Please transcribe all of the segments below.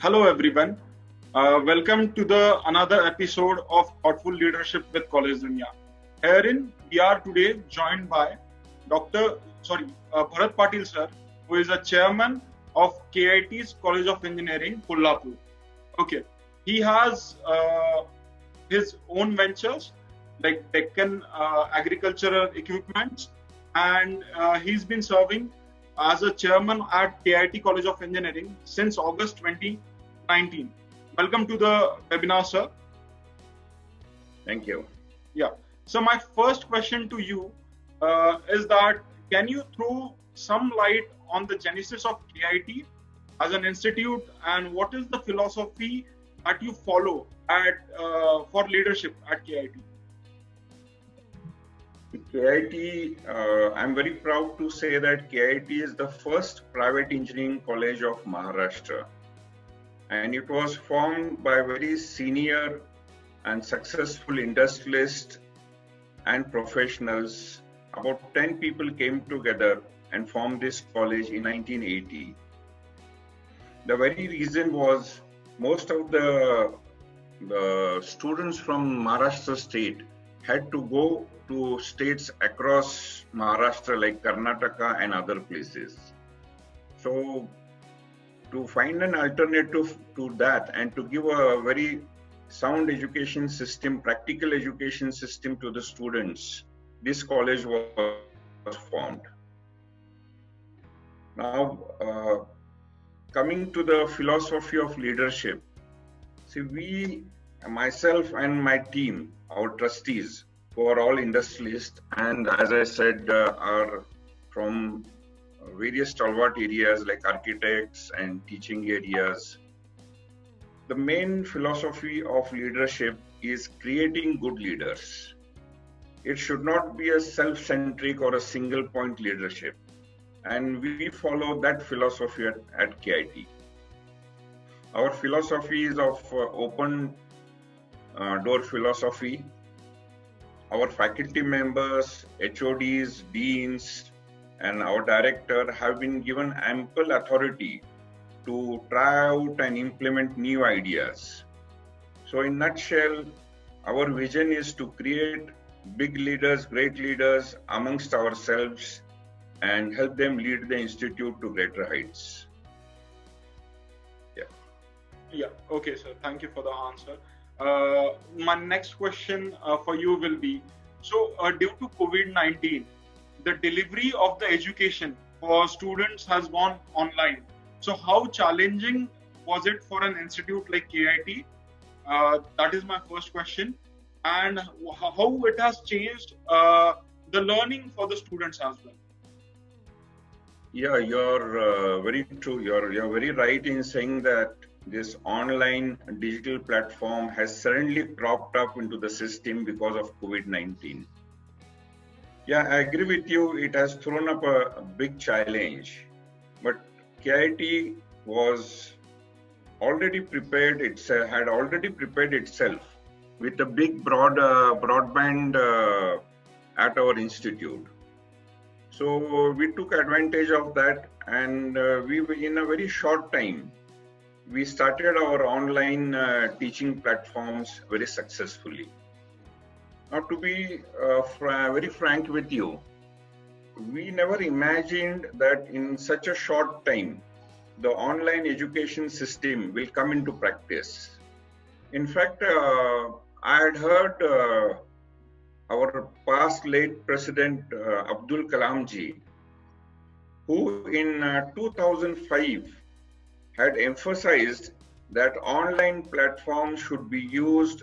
Hello everyone. Welcome to the another episode of Thoughtful Leadership with Collegedunia. Herein we are today joined by Bharat Patil sir, who is a chairman of KIT's College of Engineering, Kolhapur. Okay, he has his own ventures like Deccan agricultural equipments, and he's been serving as a chairman at KIT College of Engineering since August 2019. Welcome to the webinar, sir. Thank you. Yeah. So my first question to you is that can you throw some light on the genesis of KIT as an institute, and what is the philosophy that you follow at for leadership at KIT? KIT, I'm very proud to say that KIT is the first private engineering college of Maharashtra. And it was formed by very senior and successful industrialists and professionals. About 10 people came together and formed this college in 1980. The very reason was most of the students from Maharashtra state had to go to states across Maharashtra like Karnataka and other places. So to find an alternative to that and to give a very sound education system, practical education system to the students, this college was formed. Now, coming to the philosophy of leadership, see, myself and my team, our trustees, who are all industrialists, and as I said, are from various stalwart areas like architects and teaching areas. The main philosophy of leadership is creating good leaders. It should not be a self-centric or a single point leadership. And we follow that philosophy at KIT. Our philosophy is of open door philosophy. Our faculty members, HODs, deans, and our director have been given ample authority to try out and implement new ideas. So in a nutshell, our vision is to create big leaders, great leaders amongst ourselves and help them lead the institute to greater heights. Yeah, okay, sir. Thank you for the answer. My next question for you will be, so due to COVID-19, the delivery of the education for students has gone online. So how challenging was it for an institute like KIT? That is my first question. And how it has changed the learning for the students as well. Yeah, you're very true. You're very right in saying that this online digital platform has suddenly cropped up into the system because of COVID-19. Yeah, I agree with you. It has thrown up a big challenge, but KIT was already prepared. Had already prepared itself with a big broadband at our institute. So we took advantage of that, and we in a very short time we started our online teaching platforms very successfully. Now, to be very frank with you, we never imagined that in such a short time, the online education system will come into practice. In fact, I had heard our past late President Abdul Kalam ji, who in 2005 had emphasized that online platforms should be used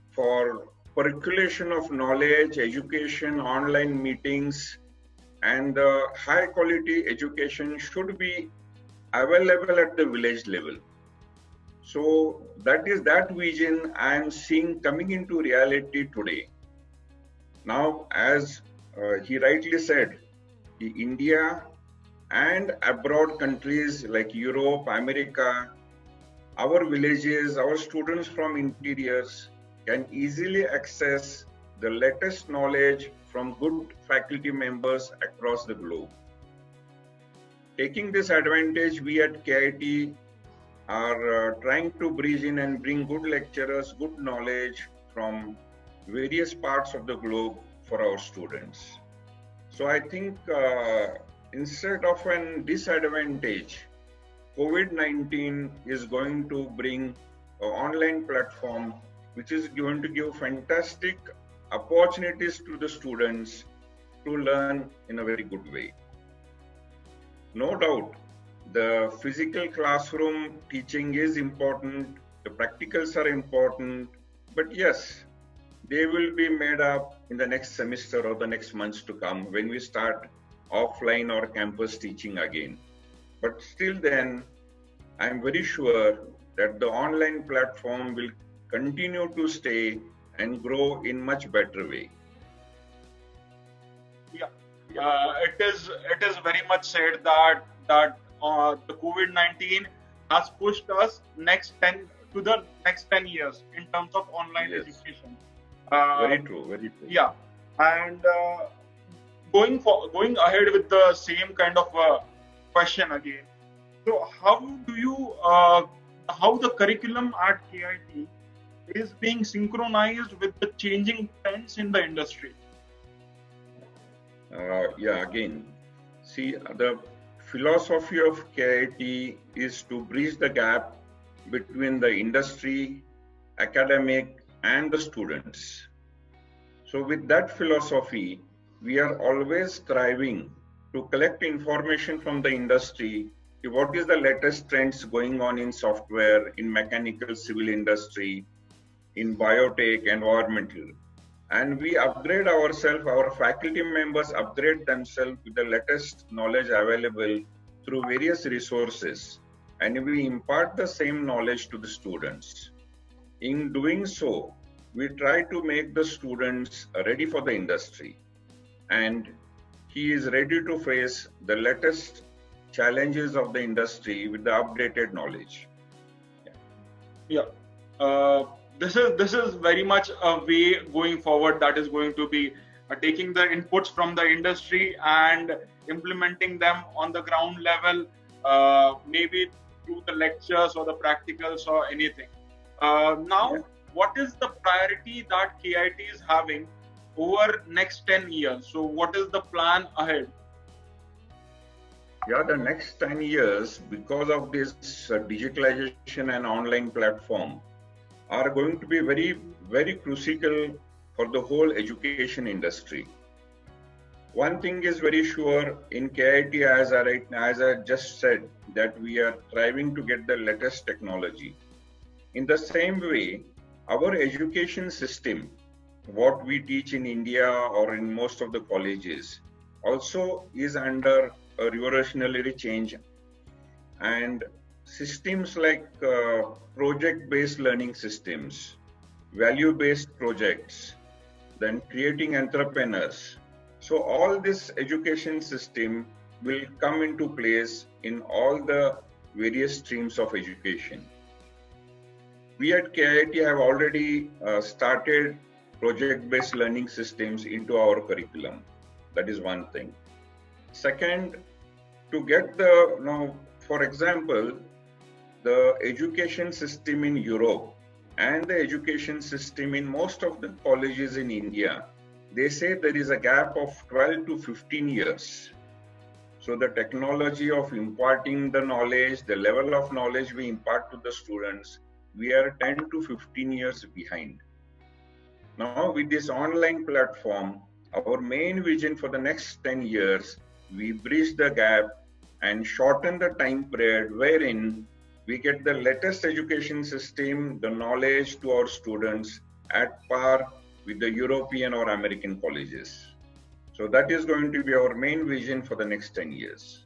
for percolation of knowledge, education, online meetings, and high quality education should be available at the village level. So that is that vision I am seeing coming into reality today. Now, as he rightly said, India and abroad countries like Europe, America, our villages, our students from interiors can easily access the latest knowledge from good faculty members across the globe. Taking this advantage, we at KIT are trying to breeze in and bring good lecturers, good knowledge from various parts of the globe for our students. So I think instead of an disadvantage, COVID-19 is going to bring an online platform which is going to give fantastic opportunities to the students to learn in a very good way. No doubt, the physical classroom teaching is important, the practicals are important, but yes, they will be made up in the next semester or the next months to come when we start offline or campus teaching again. But still then, I'm very sure that the online platform will continue to stay and grow in much better way. Yeah, it is very much said that the COVID-19 has pushed us to the next 10 years in terms of online Yes, education. very true, very true. Yeah, and going ahead with the same kind of question again. So how the curriculum at KIT is being synchronized with the changing trends in the industry? Yeah, again, see, the philosophy of KIT is to bridge the gap between the industry, academic, and the students. So, with that philosophy, we are always striving to collect information from the industry. What is the latest trends going on in software, in mechanical civil industry, in biotech, environmental? And we upgrade ourselves, our faculty members upgrade themselves with the latest knowledge available through various resources, and we impart the same knowledge to the students. In doing so, we try to make the students ready for the industry, and he is ready to face the latest challenges of the industry with the updated knowledge. Yeah. This is very much a way going forward that is going to be taking the inputs from the industry and implementing them on the ground level, maybe through the lectures or the practicals or anything. Now, Yeah. what is the priority that KIT is having over next 10 years? So, what is the plan ahead? Yeah, the next 10 years, because of this digitalization and online platform, are going to be very, very crucial for the whole education industry. One thing is very sure in KIT, as I just said, that we are striving to get the latest technology. In the same way, our education system, what we teach in India or in most of the colleges, also is under a revolutionary change. And systems like project-based learning systems, value-based projects, then creating entrepreneurs. So all this education system will come into place in all the various streams of education. We at KIT have already started project-based learning systems into our curriculum. That is one thing. Second, to get for example, the education system in Europe and the education system in most of the colleges in India, they say there is a gap of 12 to 15 years. So the technology of imparting the knowledge, the level of knowledge we impart to the students, we are 10 to 15 years behind. Now with this online platform, our main vision for the next 10 years, we bridge the gap and shorten the time period wherein we get the latest education system, the knowledge to our students at par with the European or American colleges. So that is going to be our main vision for the next 10 years.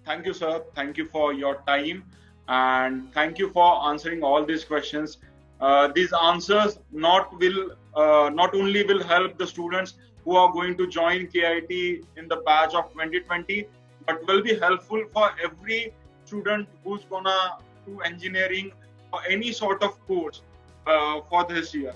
Thank you, sir. Thank you for your time and thank you for answering all these questions. These answers not only will help the students who are going to join KIT in the batch of 2020, but will be helpful for every student who's gonna do engineering or any sort of course for this year.